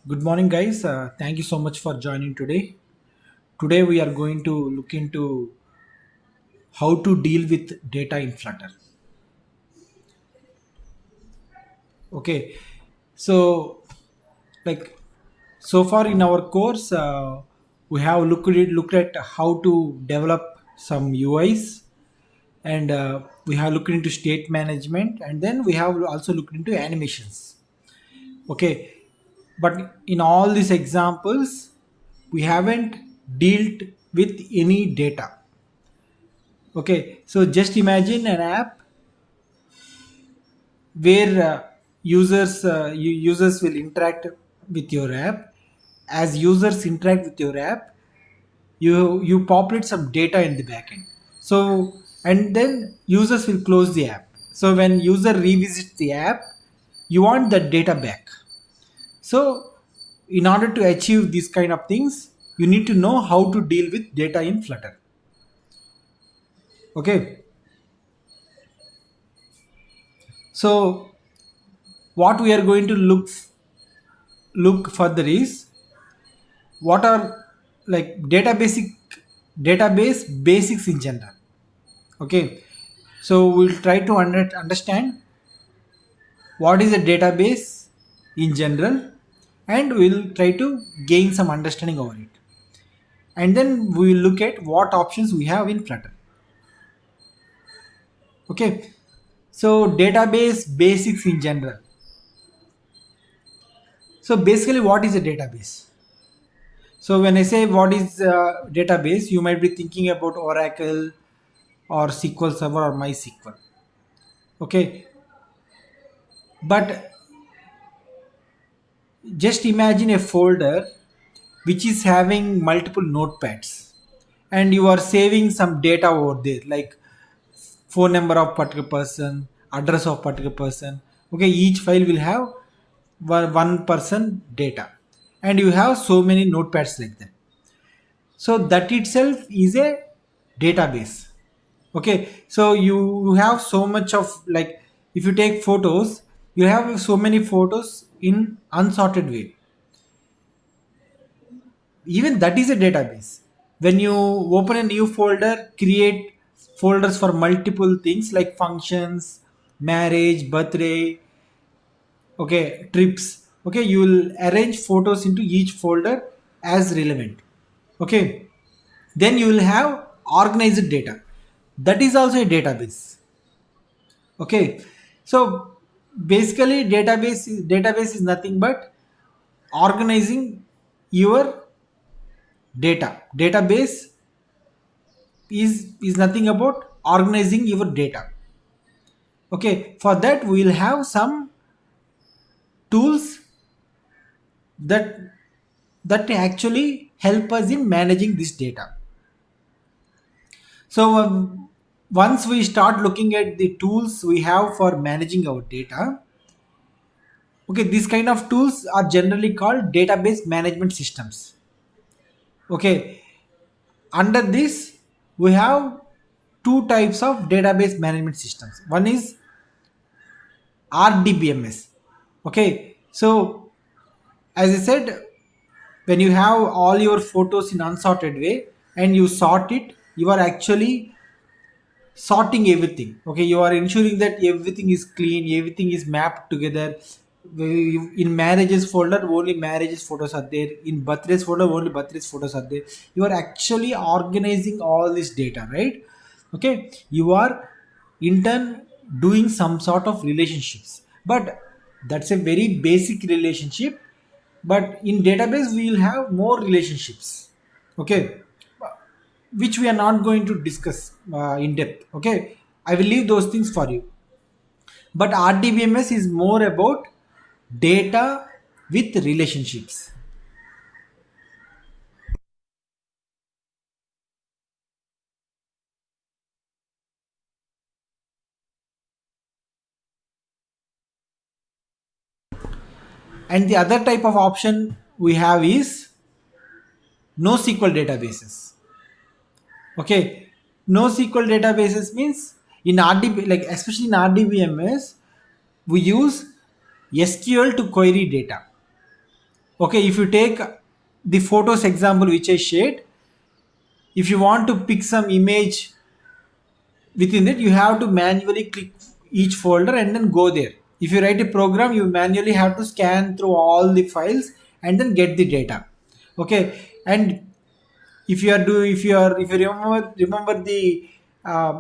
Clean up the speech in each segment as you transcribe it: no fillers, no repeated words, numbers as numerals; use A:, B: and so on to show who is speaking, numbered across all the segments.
A: Good morning, guys. Thank you so much for joining today. Today, we are going to look into how to deal with data in Flutter. Okay, so like so far in our course, we have looked at how to develop some UIs, and we have looked into state management, and then we have also looked into animations. Okay, but in all these examples, we haven't dealt with any data. Okay, so just imagine an app where users will interact with your app. As users interact with your app, you populate some data in the backend. So and then users will close the app. So when user revisits the app, you want the data back. So in order to achieve these kind of things, you need to know how to deal with data in Flutter. Okay, so what we are going to look further is what are like database basics in general. Okay, so we'll try to understand what is a database in general, and we'll try to gain some understanding over it, and then we will look at what options we have in Flutter. Okay, so database basics in general. So basically, what is a database? So when I say what is a database, you might be thinking about Oracle or SQL Server or MySQL. Okay, but just imagine a folder which is having multiple notepads, and you are saving some data over there, like phone number of particular person, address of particular person. Okay, each file will have one person data, and you have so many notepads like that. So that itself is a database. Okay, so you have so much of, like, if you take photos, you have so many photos in unsorted way. Even that is a database. When you open a new folder, create folders for multiple things like functions, marriage, birthday, okay, trips. Okay, you will arrange photos into each folder as relevant. Okay, then you will have organized data. That is also a database. Okay, so basically database is nothing but organizing your data. Database is nothing about organizing your data. Okay, for that we will have some tools that actually help us in managing this data. So once we start looking at the tools we have for managing our data, okay, these kind of tools are generally called database management systems. Okay, under this we have two types of database management systems. One is RDBMS. Okay, so as I said, when you have all your photos in unsorted way and you sort it, you are actually sorting everything. Okay, you are ensuring that everything is clean, everything is mapped together. In marriages folder, only marriages photos are there. In birthdays folder, only birthdays photos are there. You are actually organizing all this data, right? Okay, you are in turn doing some sort of relationships, but that's a very basic relationship. But in database we will have more relationships. Okay, which we are not going to discuss in depth. Okay, I will leave those things for you. But RDBMS is more about data with relationships. And the other type of option we have is NoSQL databases. Okay, NoSQL databases means in RDB, like especially in RDBMS, we use SQL to query data. Okay, if you take the photos example which I shared, if you want to pick some image within that, you have to manually click each folder and then go there. If you write a program, you manually have to scan through all the files and then get the data. Okay, and if you remember the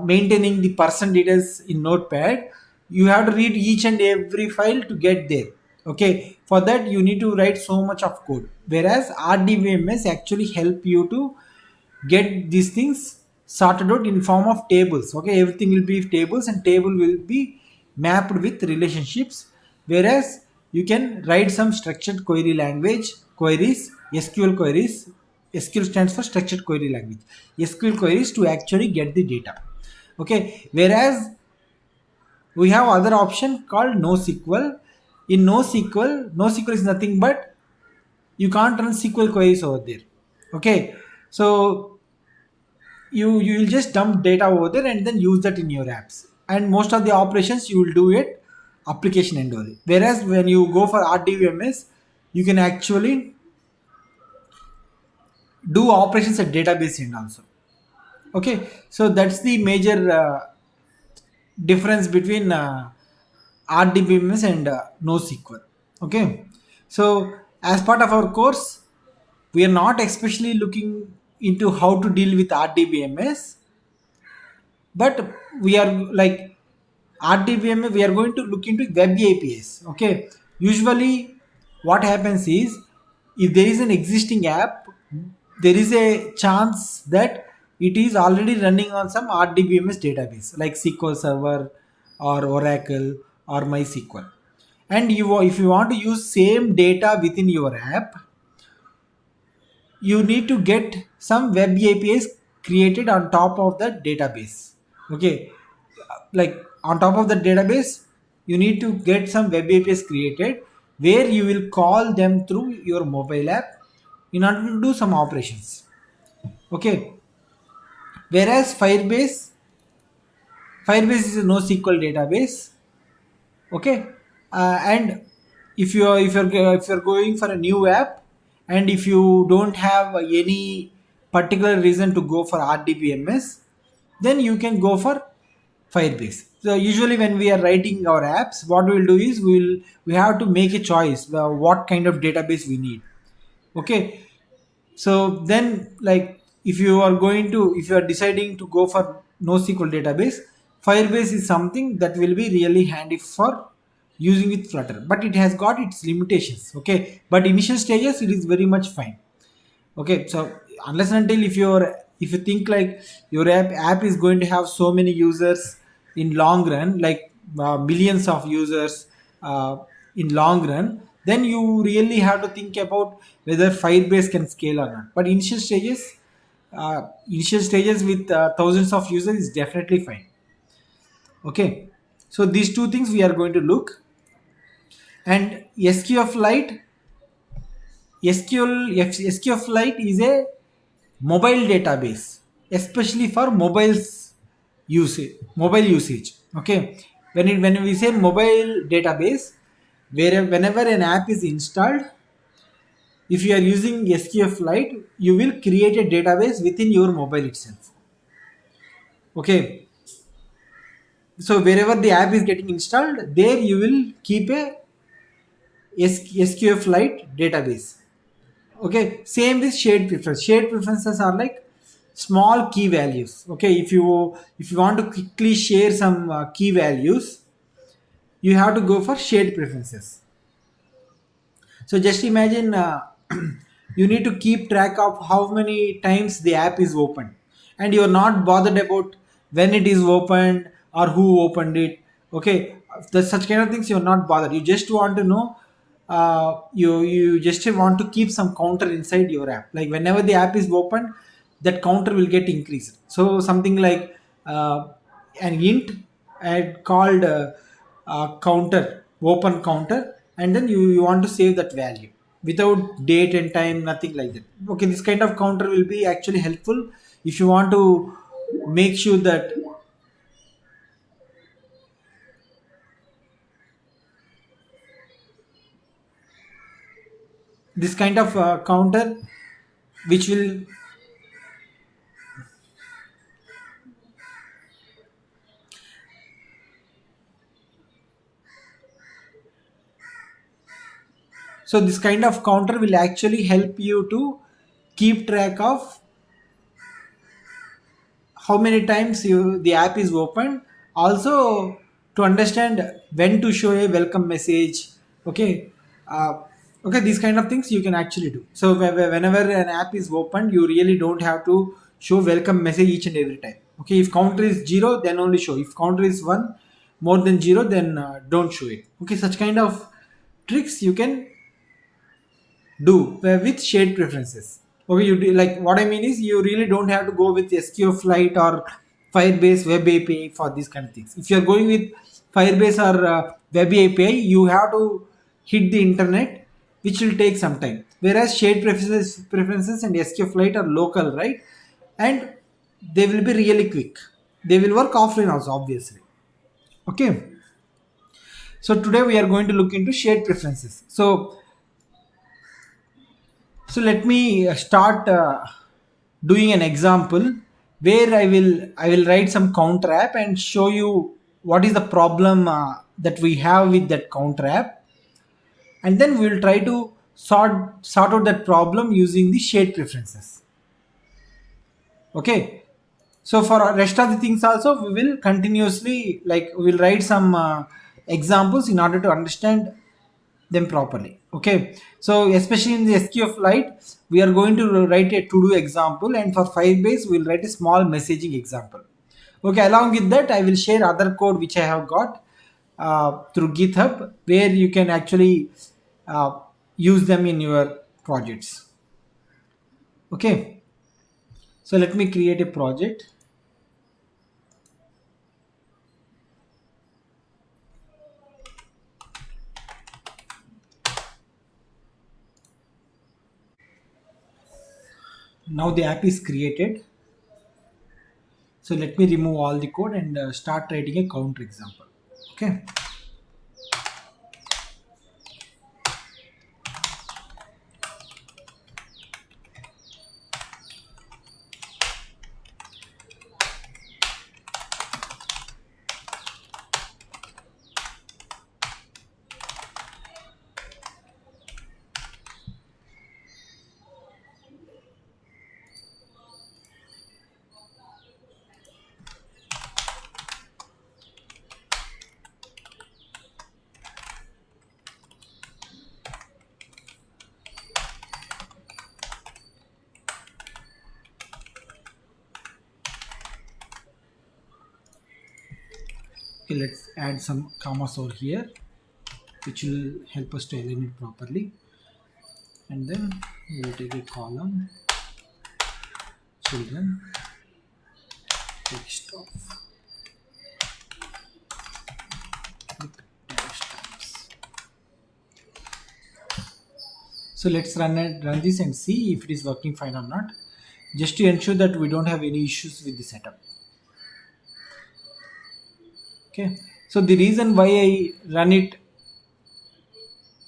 A: maintaining the person details in notepad, you have to read each and every file to get there. Okay, for that you need to write so much of code, whereas rdbms actually help you to get these things sorted out in form of tables. Okay, everything will be tables and table will be mapped with relationships, whereas you can write some structured query language queries, sql queries. SQL stands for structured query language. SQL queries to actually get the data. Okay, whereas we have other option called NoSQL. In NoSQL is nothing but you can't run SQL queries over there. Okay, so you will just dump data over there and then use that in your apps, and most of the operations you will do it application end only, whereas when you go for rdbms you can actually do operations at database end also. Okay, so that's the major difference between rdbms and NoSQL. Okay, so as part of our course we are not especially looking into how to deal with rdbms, but we are like RDBMA, we are going to look into web APIs. Okay, usually what happens is if there is an existing app, there is a chance that it is already running on some RDBMS database like SQL Server or Oracle or MySQL. And if you want to use same data within your app, you need to get some web APIs created on top of the database. Okay, like on top of the database, you need to get some web APIs created where you will call them through your mobile app in order to do some operations. Okay, whereas Firebase is a NoSQL database. Okay, and if you're going for a new app, and if you don't have any particular reason to go for rdbms, then you can go for Firebase. So usually when we are writing our apps, what we will do is we have to make a choice what kind of database we need. Okay, so then like if you are deciding to go for NoSQL database, Firebase is something that will be really handy for using with Flutter, but it has got its limitations. Okay, but initial stages it is very much fine. Okay, so unless and until if you think like your app is going to have so many users in long run, like millions of users in long run, then you really have to think about whether Firebase can scale or not. But initial stages with thousands of users is definitely fine. Okay, so these two things we are going to look. And SQF SQLite is a mobile database, especially for mobile usage. Okay, when we say mobile database, whenever an app is installed, if you are using SQLite, you will create a database within your mobile itself. Okay, so wherever the app is getting installed, there you will keep a SQLite database. Okay, same with shared preference. Shared preferences are like small key values. Okay, if you want to quickly share some key values, you have to go for shared preferences. So just imagine you need to keep track of how many times the app is opened, and you're not bothered about when it is opened or who opened it. Okay, such kind of things you're not bothered. You just want to know. You just want to keep some counter inside your app. Like whenever the app is opened, that counter will get increased. So something like an int called counter, open counter, and then you want to save that value without date and time, nothing like that. Okay, this kind of counter will be actually helpful if you want to make sure that this kind of counter which will, so this kind of counter will actually help you to keep track of how many times the app is opened, also to understand when to show a welcome message. Okay. uh, okay, these kind of things you can actually do. So whenever an app is opened, you really don't have to show welcome message each and every time. Okay, if counter is 0, then only show. If counter is 1 more than 0, then don't show it. Okay, such kind of tricks you can do with shared preferences. Okay, you do, like what I mean is you really don't have to go with SQFlite or Firebase Web API for these kind of things. If you're going with Firebase or Web API, you have to hit the internet, which will take some time. Whereas shared preferences and SQFlite are local, right? And they will be really quick. They will work offline also, obviously. Okay. So today we are going to look into shared preferences. So let me start doing an example where I will write some counter app and show you what is the problem that we have with that counter app, and then we will try to sort out that problem using the shared preferences. Okay. So for rest of the things also we will continuously, like we will write some examples in order to understand them properly. Okay, so especially in the SQFlite, we are going to write a to-do example, and for Firebase, we'll write a small messaging example. Okay, along with that, I will share other code which I have got through GitHub, where you can actually uh, use them in your projects. Okay, so let me create a project. Now the app is created. So let me remove all the code and start writing a counter example. Okay. Okay, let's add some commas over here, which will help us to align it properly. And then we will take a column, children, text of dash times. So let's run this and see if it is working fine or not, just to ensure that we don't have any issues with the setup. Okay, so the reason why I run it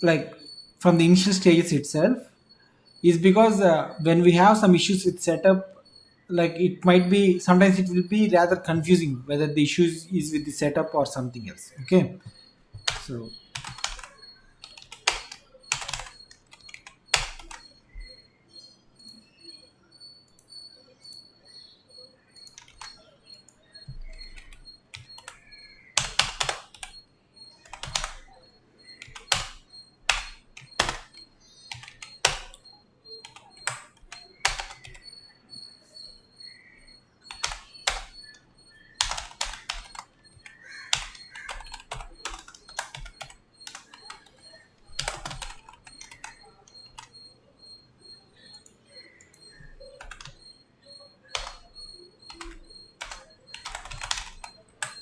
A: like from the initial stages itself is because when we have some issues with setup, like it might be, sometimes it will be rather confusing whether the issue is with the setup or something else. Okay, so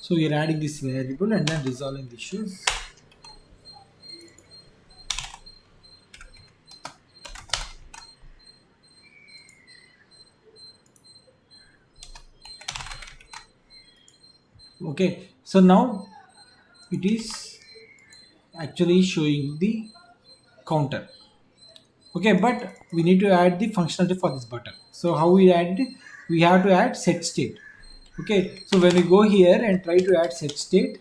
A: so we are adding this variable and then resolving the issues. Okay, so now it is actually showing the counter. Okay, but we need to add the functionality for this button. So how we add it? We have to add set state. Okay, so when we go here and try to add set state,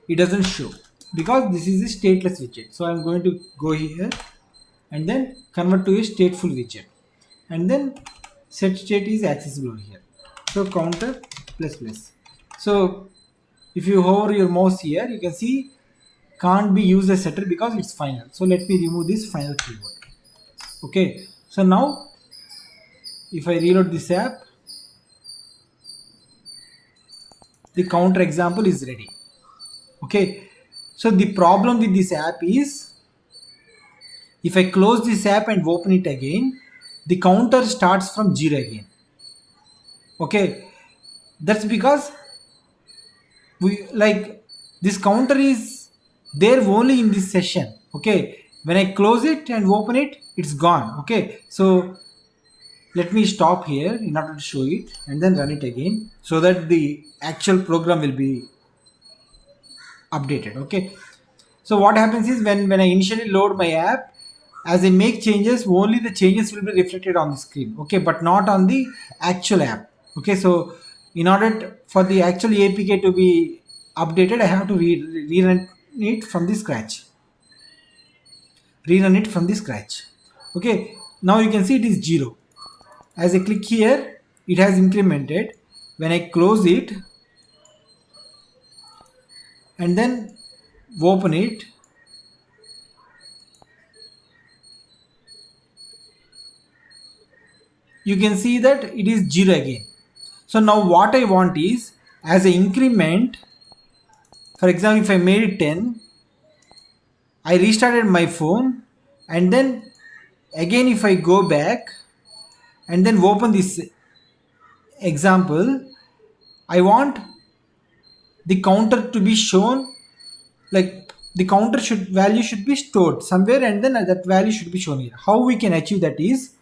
A: it doesn't show because this is a stateless widget. So I'm going to go here and then convert to a stateful widget, and then set state is accessible over here. So counter plus plus. So if you hover your mouse here, you can see can't be used as setter because it's final. So let me remove this final keyboard. Okay, so now if I reload this app, the counter example is ready. Okay, so the problem with this app is if I close this app and open it again, the counter starts from 0 again. Okay, that's because we like this counter is there only in this session. Okay, when I close it and open it, it's gone. Okay, so let me stop here in order to show it and then run it again so that the actual program will be updated. Okay, so what happens is when I initially load my app, as I make changes, only the changes will be reflected on the screen. Okay, but not on the actual app. Okay, so in order for the actual APK to be updated, I have to rerun it from the scratch. Rerun it from the scratch. Okay, now you can see it is 0. As I click here, it has incremented. When I close it and then open it, you can see that it is 0 again. So now what I want is, as an increment, for example, if I made it 10, I restarted my phone, and then again if I go back and then open this example, I want the counter to be shown, like the counter value should be stored somewhere, and then that value should be shown here. How we can achieve that is,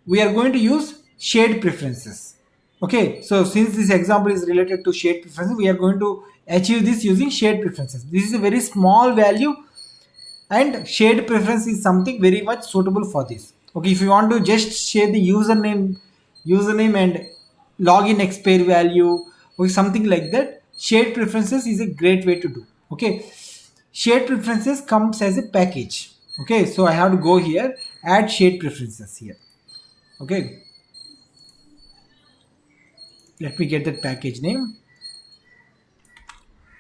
A: we are going to use shared preferences. Okay, so since this example is related to shared preferences, we are going to achieve this using shared preferences. This is a very small value, and shared preference is something very much suitable for this. Okay, if you want to just share the username and login expire value or something like that, shared preferences is a great way to do. Okay, shared preferences comes as a package. Okay, so I have to go here, add shared preferences here. Okay, let me get that package name.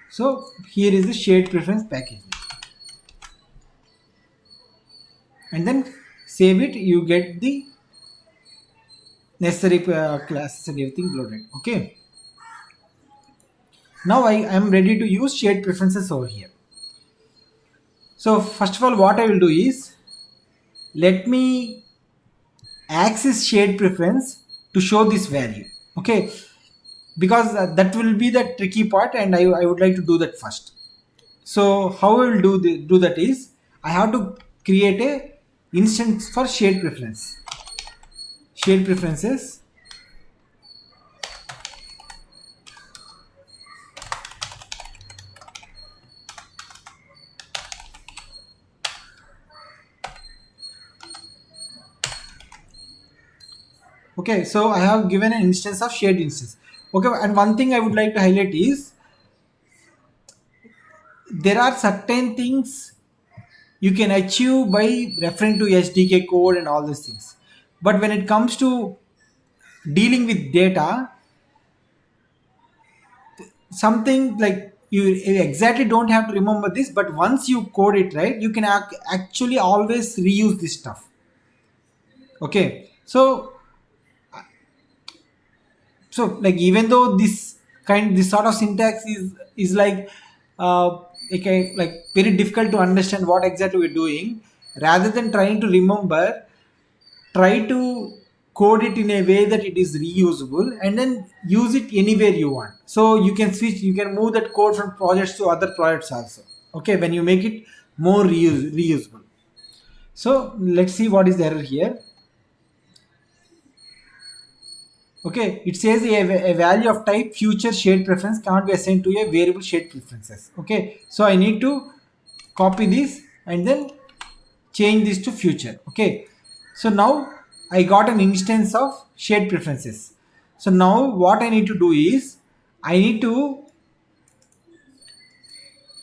A: So here is the shared preference package, and then save it. You get the necessary classes and everything loaded. Okay, now I am ready to use shared preferences over here. So first of all, what I will do is, let me access shared preference to show this value. Okay, because that will be the tricky part, and I would like to do that first. So how I will do that is, I have to create a instance for shared preference. Shared preferences. Okay, so I have given an instance of shared instance. Okay, and one thing I would like to highlight is, there are certain things you can achieve by referring to SDK code and all those things. But when it comes to dealing with data, something like you exactly don't have to remember this, but once you code it right, you can actually always reuse this stuff. Okay, so like, even though this sort of syntax is like okay, like very difficult to understand what exactly we're doing, rather than trying to remember, try to code it in a way that it is reusable, and then use it anywhere you want. So you can move that code from projects to other projects also. Okay, when you make it more reusable. So let's see what is the error here. Okay, it says a value of type future shared preference can't be assigned to a variable shared preferences. Okay, so I need to copy this and then change this to future. Okay, so now I got an instance of shared preferences. So now what I need to do is I need to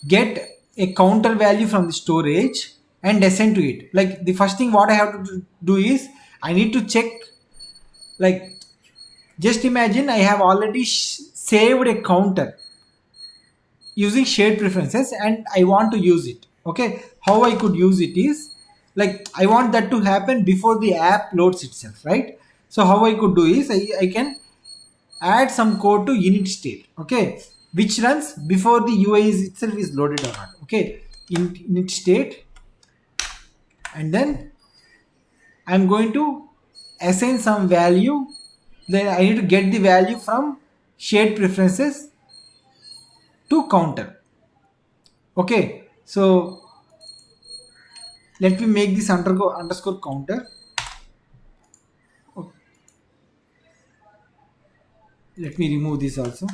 A: get a counter value from the storage and assign to it. Like the first thing what I have to do is I need to check, like, just imagine I have already saved a counter using shared preferences and I want to use it. Okay, how I could use it is, like, I want that to happen before the app loads itself, right? So how I could do is I can add some code to init state, okay, which runs before the UI itself is loaded or not. Okay, init state, and then I'm going to assign some value. Then I need to get the value from shared preferences to counter. Okay, so let me make this underscore counter. Let me remove this also.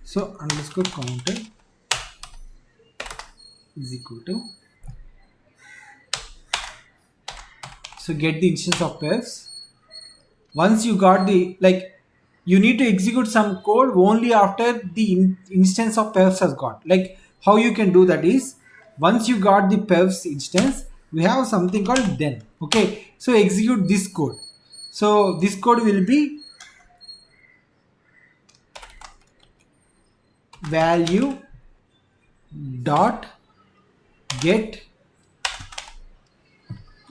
A: So underscore counter is equal to, so get the instance of pairs. Once you got the, like, you need to execute some code only after the instance of pairs has got. Like, how you can do that is, once you got the pairs instance, we have something called then. Okay, so execute this code. So this code will be value dot get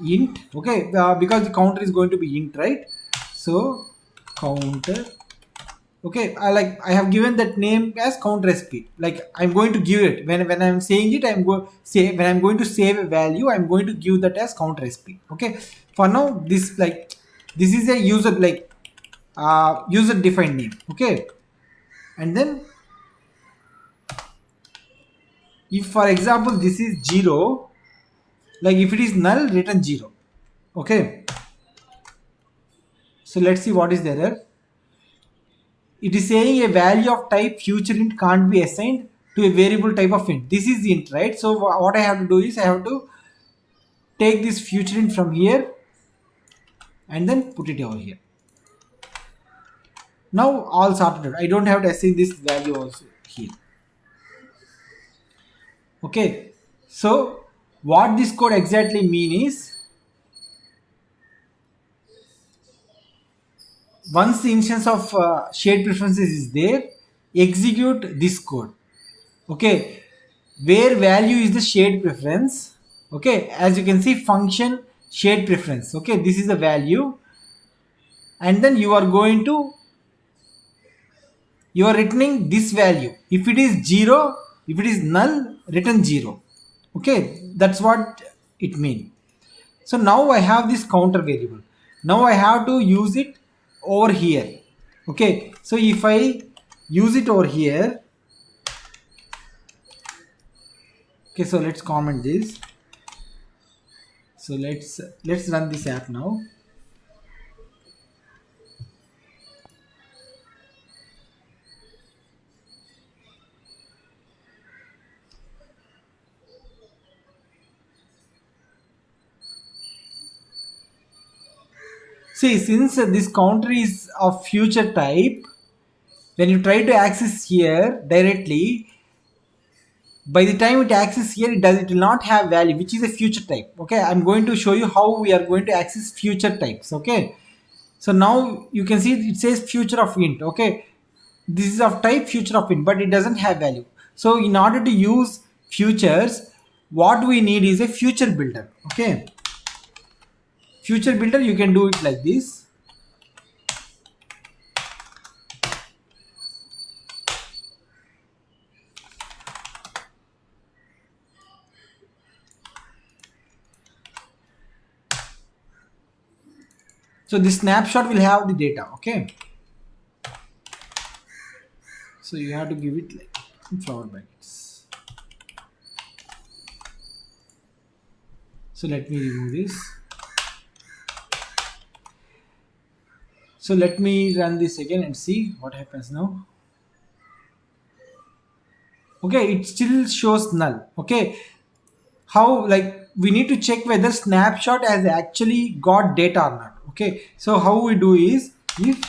A: int. Okay, because the counter is going to be int, right? So counter. Okay, I have given that name as counter sp. Like, I'm going to give it when I'm saying it, when I'm going to save a value, I'm going to give that as counter sp. Okay, for now this, like, this is a user, like, user defined name. Okay, and then if for example this is 0, like, if it is null, return 0. Okay, so let's see what is the error. It is saying a value of type future int can't be assigned to a variable type of int. This is int, right? So what I have to do is I have to take this future int from here and then put it over here. Now all sorted out. I don't have to assign this value also here. Okay, so what this code exactly mean is, once the instance of shared preferences is there, execute this code. Okay, where value is the shared preference. Okay, as you can see, function shared preference. Okay, this is the value, and then you are going to, you are returning this value. If it is 0, if it is null, return 0. Okay, that's what it means. So now I have this counter variable. Now I have to use it over here. Okay, so if I use it over here, okay, so let's comment this. So let's run this app now. See, since this counter is of future type, when you try to access here directly, by the time it access here, it will not have value, which is a future type. Okay, I'm going to show you how we are going to access future types. Okay, so now you can see it says future of int. Okay, this is of type future of int, but it doesn't have value. So in order to use futures, what we need is a future builder. Okay, future builder, you can do it like this. So this snapshot will have the data. Okay, so you have to give it like flower brackets. So let me remove this. So let me run this again and see what happens now. Okay, it still shows null. Okay, how, like, we need to check whether snapshot has actually got data or not. Okay, so how we do is, if,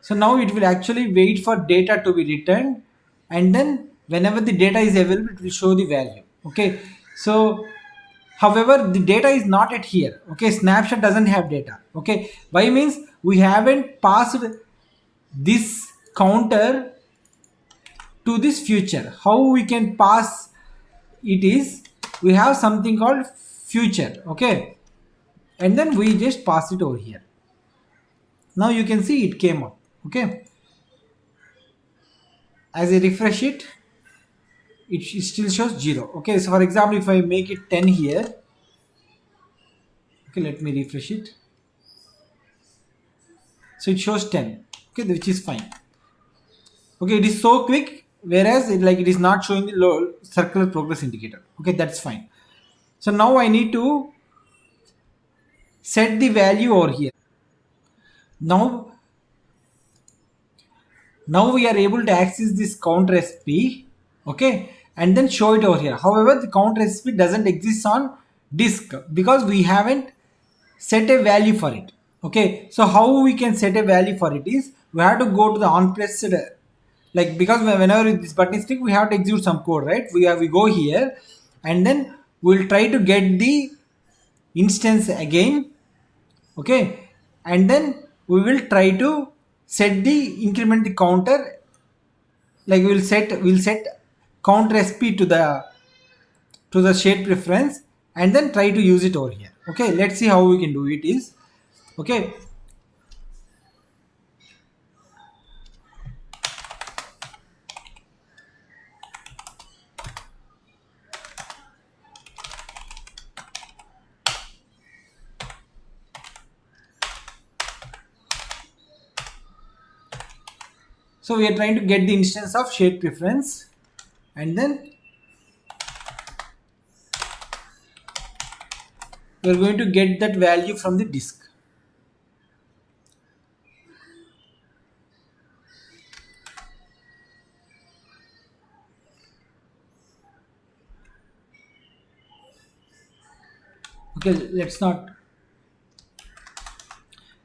A: so now it will actually wait for data to be returned, and then whenever the data is available it will show the value. Okay, so however the data is not at here. Okay, snapshot doesn't have data. Okay, why means we haven't passed this counter to this future. How we can pass it is, we have something called future. Okay, and then we just pass it over here. Now you can see it came up. Okay, as I refresh it, it still shows 0. Okay, so for example, if I make it 10 here, okay, let me refresh it. So it shows 10. Okay, which is fine. Okay, it is so quick, whereas it is not showing the low circular progress indicator. Okay, that's fine. So now I need to set the value over here. Now we are able to access this counter SP. Okay, and then show it over here. However, the counter SP doesn't exist on disk because we haven't set a value for it. Okay, so how we can set a value for it is, we have to go to the onPressed, like, because whenever this button is clicked we have to execute some code, right? We go here, and then we'll try to get the instance again. Okay, and then we will try to set the increment the counter, like we'll set counter SP to the shade preference, and then try to use it over here. Okay, let's see how we can do it is. Okay, so we are trying to get the instance of shade preference, and then we are going to get that value from the disk. Okay, let's not.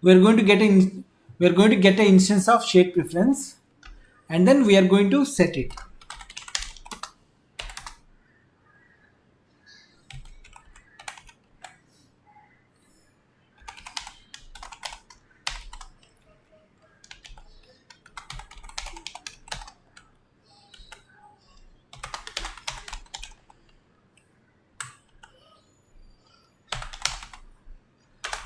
A: We are going to get in. We are going to get an instance of shade preference, and then we are going to set it.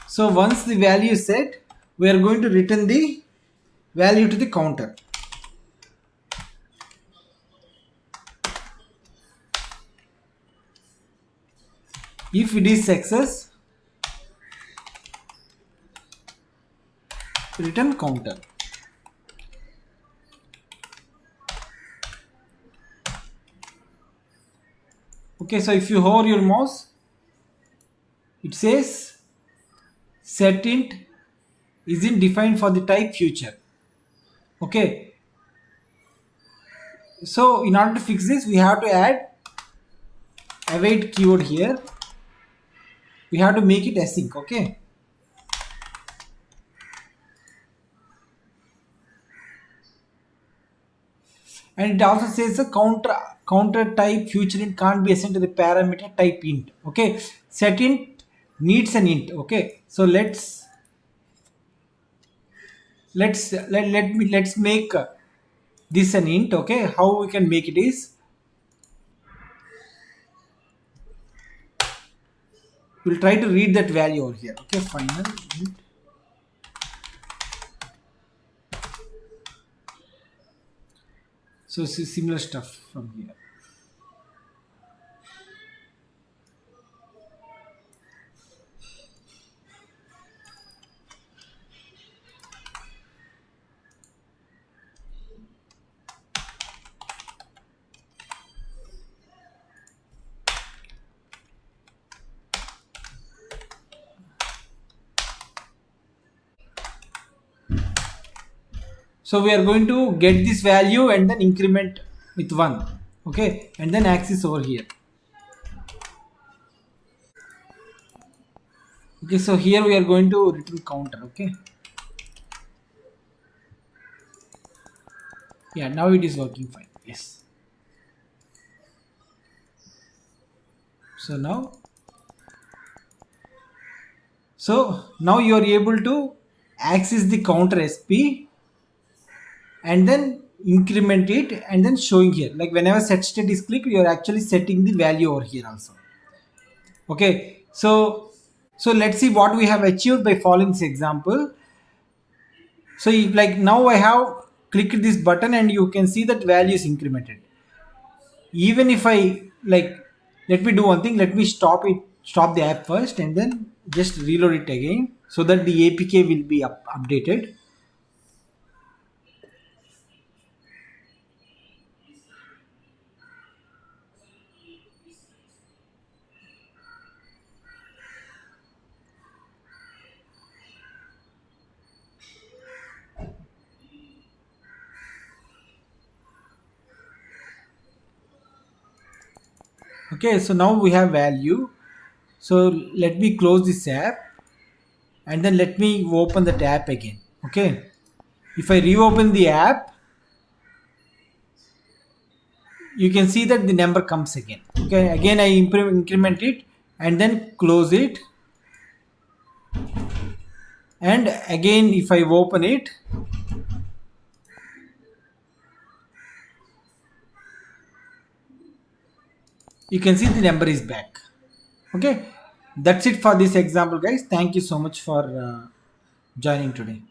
A: So once the value is set, we are going to return the value to the counter. If it is success, return counter. Okay, so if you hover your mouse, it says set int isn't defined for the type future. Okay, so in order to fix this, we have to add await keyword here. We have to make it async. Okay, and it also says the counter type future int can't be assigned to the parameter type int. Okay, set int needs an int. Okay, so let's make this an int. Okay, how we can make it is, we'll try to read that value over here. Okay, final int. So it's similar stuff from here. So we are going to get this value and then increment with 1. Okay, and then axis over here. Okay, so here we are going to return counter. Okay, yeah, now it is working fine. Yes. So now you are able to access the counter SP and then increment it and then showing here. Like whenever set state is clicked, you are actually setting the value over here also. Okay, so let's see what we have achieved by following this example. So like now I have clicked this button and you can see that value is incremented. Even if I like, let me do one thing, let me stop the app first and then just reload it again so that the APK will be updated. Okay, so now we have value. So let me close this app and then let me open the tab again. Okay, if I reopen the app, you can see that the number comes again. Okay, again I increment it and then close it, and again if I open it, you can see the number is back. Okay, that's it for this example, guys. Thank you so much for joining today.